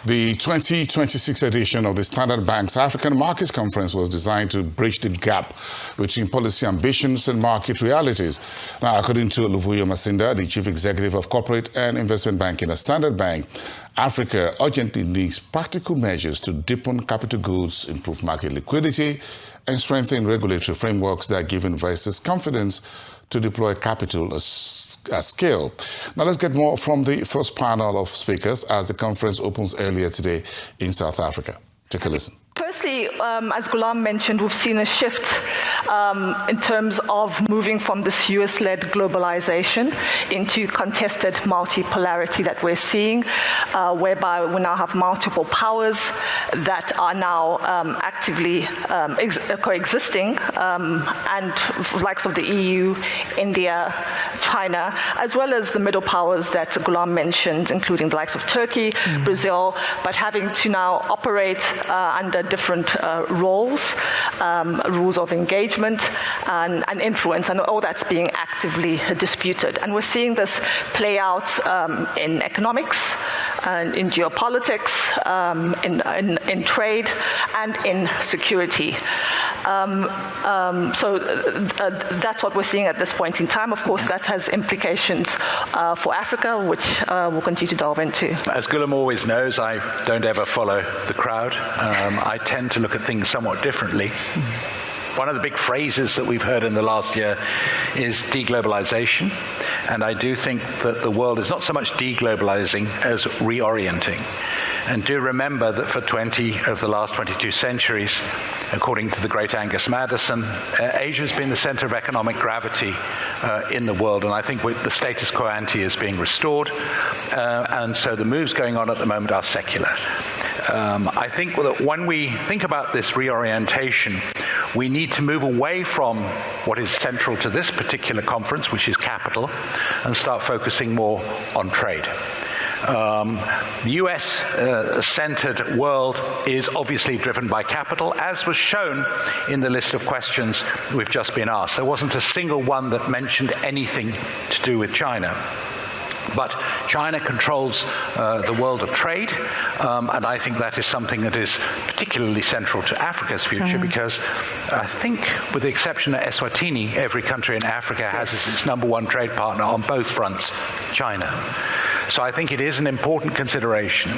The 2026 edition of the Standard Bank's African Markets Conference was designed to bridge the gap between policy ambitions and market realities. Now, according to Luvuyo Masinda, the Chief Executive of Corporate and Investment Banking at Standard Bank, Africa urgently needs practical measures to deepen capital goods, improve market liquidity, and strengthen regulatory frameworks that give investors confidence to deploy capital at scale. Now let's get more from the first panel of speakers as the conference opens earlier today in South Africa. Take a listen. Firstly, as Ghulam mentioned, we've seen a shift in terms of moving from this US-led globalization into contested multipolarity that we're seeing, whereby we now have multiple powers that are now actively coexisting, and likes of the EU, India, China, as well as the middle powers that Ghulam mentioned, including the likes of Turkey, Brazil, but having to now operate under different rules of engagement and influence, and all that's being actively disputed. And we're seeing this play out in economics, and in geopolitics, in trade, and in security. So that's what we're seeing at this point in time. Of course, that has implications for Africa, which we'll continue to delve into. As Ghulam always knows, I don't ever follow the crowd. I tend to look at things somewhat differently. One of the big phrases that we've heard in the last year is deglobalization. And I do think that the world is not so much deglobalizing as reorienting. And do remember that for 20 of the last 22 centuries, according to the great Angus Maddison, Asia has been the center of economic gravity in the world. And I think the status quo ante is being restored. And so the moves going on at the moment are secular. I think that when we think about this reorientation, we need to move away from what is central to this particular conference, which is capital, and start focusing more on trade. The US-centered world is obviously driven by capital, as was shown in the list of questions we've just been asked. There wasn't a single one that mentioned anything to do with China. But China controls the world of trade, and I think that is something that is particularly central to Africa's future, because I think, with the exception of Eswatini, every country in Africa has as its number one trade partner on both fronts, China. So I think it is an important consideration.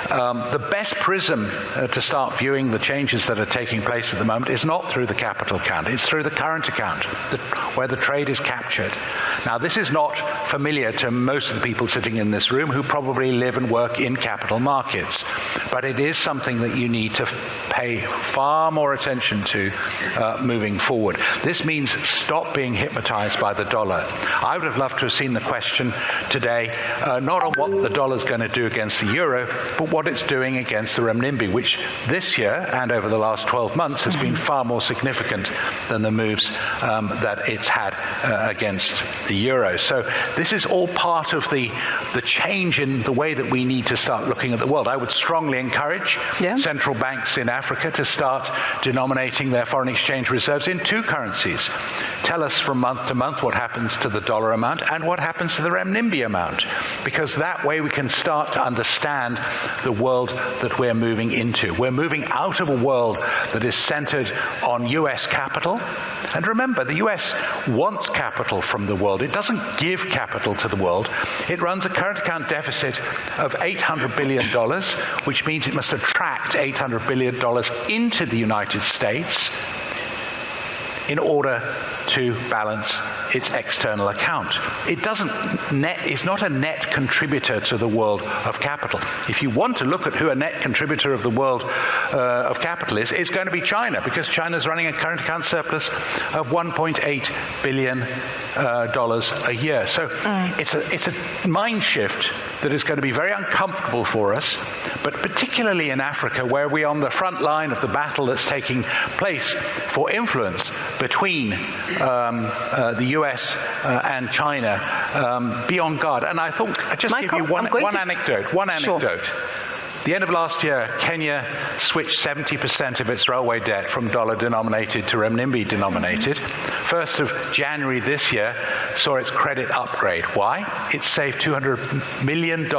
The best prism to start viewing the changes that are taking place at the moment is not through the capital account, it's through the current account, where the trade is captured. Now, this is not familiar to most of the people sitting in this room who probably live and work in capital markets, but it is something that you need to pay far more attention to moving forward. This means stop being hypnotized by the dollar. I would have loved to have seen the question today, not on what the dollar's going to do against the euro, but what it's doing against the renminbi, which this year and over the last 12 months has been far more significant than the moves that it's had against the euro. So this is all part of the change in the way that we need to start looking at the world. I would strongly encourage central banks in Africa to start denominating their foreign exchange reserves in two currencies. Tell us from month to month what happens to the dollar amount and what happens to the renminbi amount, because that way we can start to understand the world that we're moving into. We're moving out of a world that is centered on US capital. And remember, the US wants capital from the world. It doesn't give capital to the world. It runs a current account deficit of $800 billion, which means it must attract $800 billion into the United States in order to balance its external account. It is not a net contributor to the world of capital. If you want to look at who a net contributor of the world of capital is, it's going to be China, because China's running a current account surplus of $1.8 billion a year. So it's a mind shift that is going to be very uncomfortable for us, but particularly in Africa, where we're on the front line of the battle that's taking place for influence between the US and China. Be on guard. And I thought I'd just give you one anecdote. Sure. The end of last year, Kenya switched 70% of its railway debt from dollar-denominated to renminbi-denominated. 1st of January this year saw its credit upgrade. Why? It saved $200 million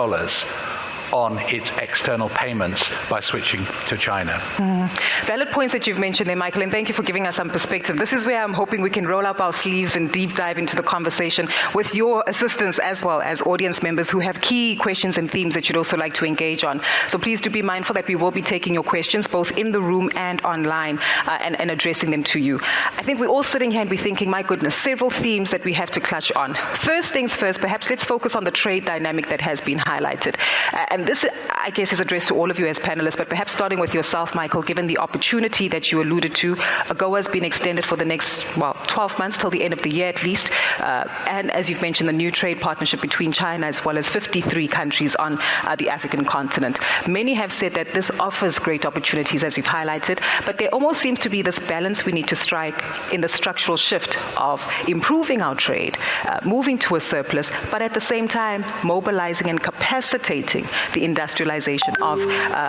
on its external payments by switching to China. Valid points that you've mentioned there, Michael, and thank you for giving us some perspective. This is where I'm hoping we can roll up our sleeves and deep dive into the conversation with your assistance as well as audience members who have key questions and themes that you'd also like to engage on. So please do be mindful that we will be taking your questions both in the room and online and addressing them to you. I think we're all sitting here and we're thinking, my goodness, several themes that we have to clutch on. First things first, perhaps let's focus on the trade dynamic that has been highlighted. And this, I guess, is addressed to all of you as panelists, but perhaps starting with yourself, Michael, given the opportunity that you alluded to, AGOA has been extended for the next, 12 months till the end of the year at least. And as you've mentioned, the new trade partnership between China as well as 53 countries on the African continent. Many have said that this offers great opportunities, as you've highlighted, but there almost seems to be this balance we need to strike in the structural shift of improving our trade, moving to a surplus, but at the same time, mobilizing and capacitating the industrialization of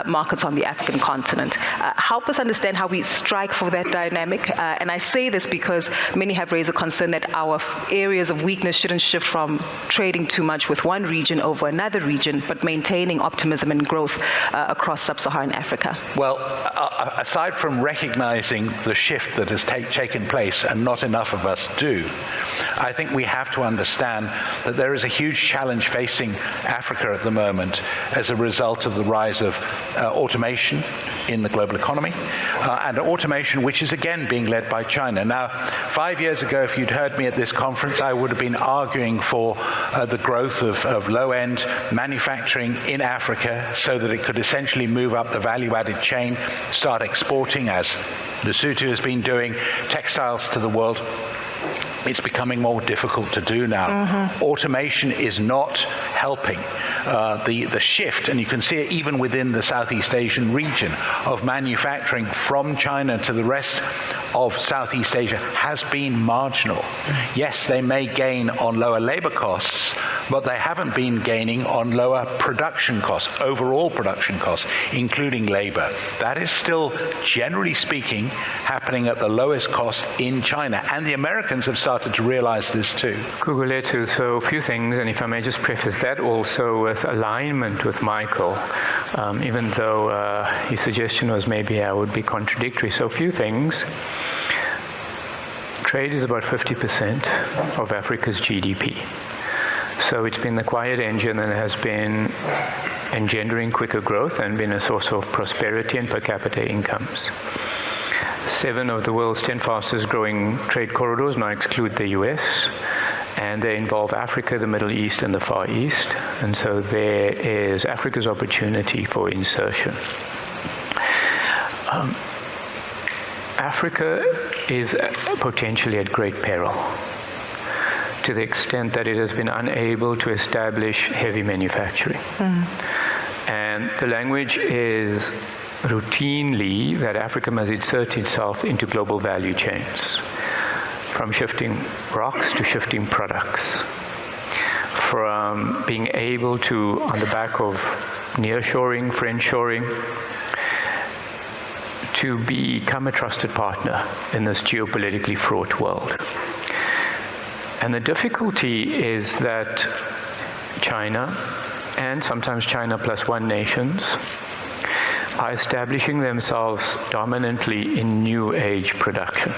markets on the African continent. Help us understand how we strike for that dynamic. And I say this because many have raised a concern that our areas of weakness shouldn't shift from trading too much with one region over another region, but maintaining optimism and growth across sub-Saharan Africa. Well, aside from recognizing the shift that has taken place, and not enough of us do, I think we have to understand that there is a huge challenge facing Africa at the moment as a result of the rise of automation in the global economy, and automation which is again being led by China. Now, 5 years ago, if you'd heard me at this conference, I would have been arguing for the growth of low-end manufacturing in Africa so that it could essentially move up the value-added chain, start exporting, as Lesotho has been doing, textiles to the world. It's becoming more difficult to do now. Automation is not helping. The shift, and you can see it even within the Southeast Asian region, of manufacturing from China to the rest of Southeast Asia has been marginal. Yes, they may gain on lower labor costs, but they haven't been gaining on lower production costs, overall production costs, including labor. That is still, generally speaking, happening at the lowest cost in China, and the Americans have started to realize this too. Gugulethu, so a few things, and if I may just preface that also with alignment with Michael, even though his suggestion was maybe I would be contradictory. So a few things. Trade is about 50% of Africa's GDP. So it's been the quiet engine that has been engendering quicker growth and been a source of prosperity and per capita incomes. 7 of the world's 10 fastest growing trade corridors now exclude the US, and they involve Africa, the Middle East, and the Far East. And so there is Africa's opportunity for insertion. Africa is potentially at great peril, to the extent that it has been unable to establish heavy manufacturing. And the language is routinely that Africa must insert itself into global value chains, from shifting rocks to shifting products, from being able to, on the back of nearshoring, friendshoring, to become a trusted partner in this geopolitically fraught world. And the difficulty is that China, and sometimes China plus one nations, are establishing themselves dominantly in new age production.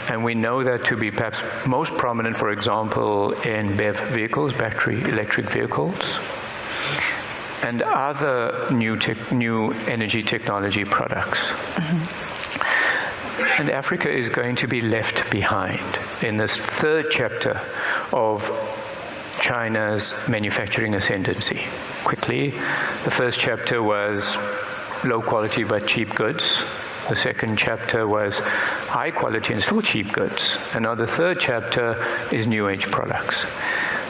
And we know that to be perhaps most prominent, for example, in BEV vehicles, battery electric vehicles, and other new energy technology products. And Africa is going to be left behind in this third chapter of China's manufacturing ascendancy. Quickly, the first chapter was low quality but cheap goods. The second chapter was high quality and still cheap goods. And now the third chapter is new age products.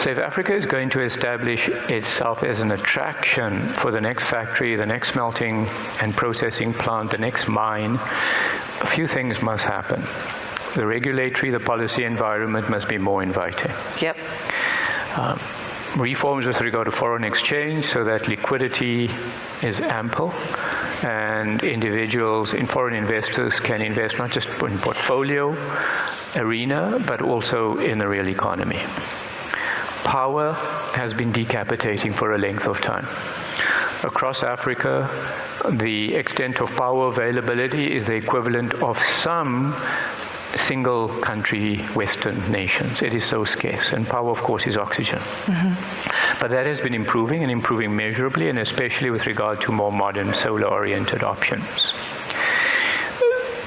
So if Africa is going to establish itself as an attraction for the next factory, the next smelting and processing plant, the next mine, a few things must happen. The regulatory, the policy environment must be more inviting. Yep. Reforms with regard to foreign exchange so that liquidity is ample and individuals and foreign investors can invest not just in portfolio arena, but also in the real economy. power has been decapitating for a length of time. Across Africa, the extent of power availability is the equivalent of some single country Western nations. It is so scarce, and power, of course, is oxygen. But that has been improving, and improving measurably, and especially with regard to more modern solar-oriented options.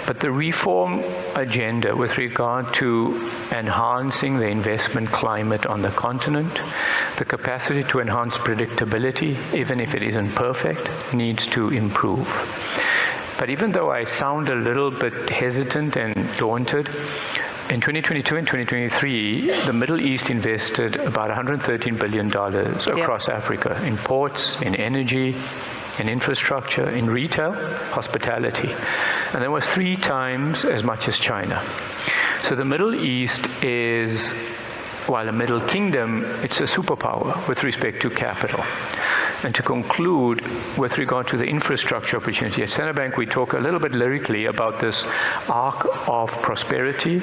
But the reform agenda with regard to enhancing the investment climate on the continent, the capacity to enhance predictability, even if it isn't perfect, needs to improve. But even though I sound a little bit hesitant and daunted, in 2022 and 2023, the Middle East invested about $113 billion across Africa in ports, in energy, in infrastructure, in retail, hospitality. And that was 3 times as much as China. So the Middle East is, while a middle kingdom, it's a superpower with respect to capital. And to conclude, with regard to the infrastructure opportunity, at Standard Bank we talk a little bit lyrically about this arc of prosperity,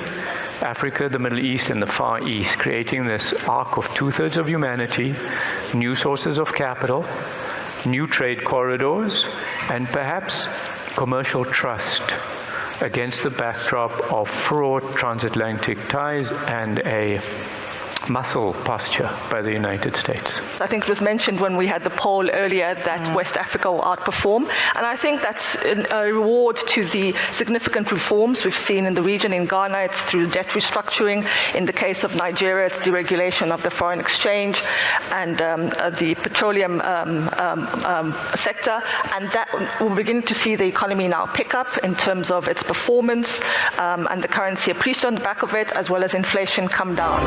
Africa, the Middle East, and the Far East, creating this arc of 2/3 of humanity, new sources of capital, new trade corridors, and perhaps commercial trust against the backdrop of fraught transatlantic ties and a muscle posture by the United States. I think it was mentioned when we had the poll earlier that West Africa will outperform, and I think that's a reward to the significant reforms we've seen in the region. In Ghana, it's through debt restructuring. In the case of Nigeria, it's deregulation of the foreign exchange and the petroleum sector, and that we're beginning to see the economy now pick up in terms of its performance and the currency appreciate on the back of it, as well as inflation come down.